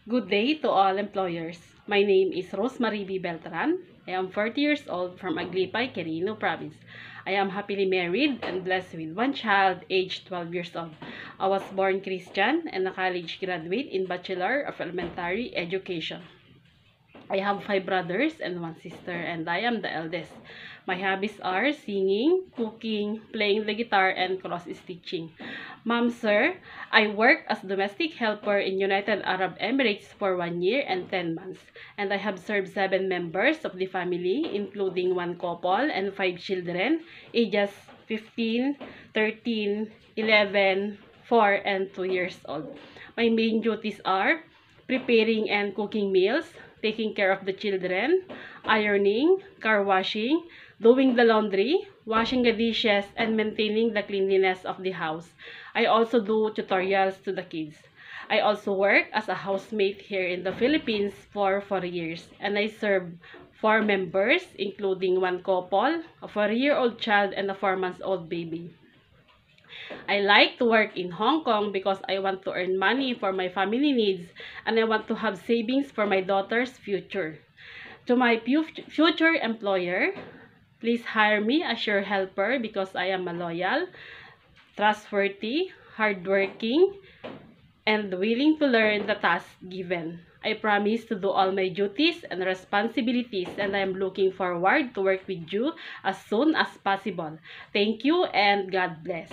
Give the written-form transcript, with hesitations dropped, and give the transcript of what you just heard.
Good day to all employers. My name is Rosemary B. Beltran. I am 40 years old from Aglipay, Quirino Province. I am happily married and blessed with one child aged 12 years old. I was born Christian and a college graduate in Bachelor of Elementary Education. I have 5 brothers and 1 sister, and I am the eldest. My hobbies are singing, cooking, playing the guitar, and cross-stitching. Ma'am, sir, I work as domestic helper in United Arab Emirates for 1 year and 10 months, and I have served 7 members of the family, including 1 couple and 5 children, ages 15, 13, 11, 4, and 2 years old. My main duties are preparing and cooking meals, taking care of the children, ironing, car washing, doing the laundry, washing the dishes, and maintaining the cleanliness of the house. I also do tutorials to the kids. I also work as a housemate here in the Philippines for 4 years, and I serve 4 members, including 1 couple, a 4-year-old child, and a 4-month-old baby. I like to work in Hong Kong because I want to earn money for my family needs and I want to have savings for my daughter's future. To my future employer, please hire me as your helper because I am a loyal, trustworthy, hardworking, and willing to learn the task given. I promise to do all my duties and responsibilities, and I am looking forward to work with you as soon as possible. Thank you and God bless.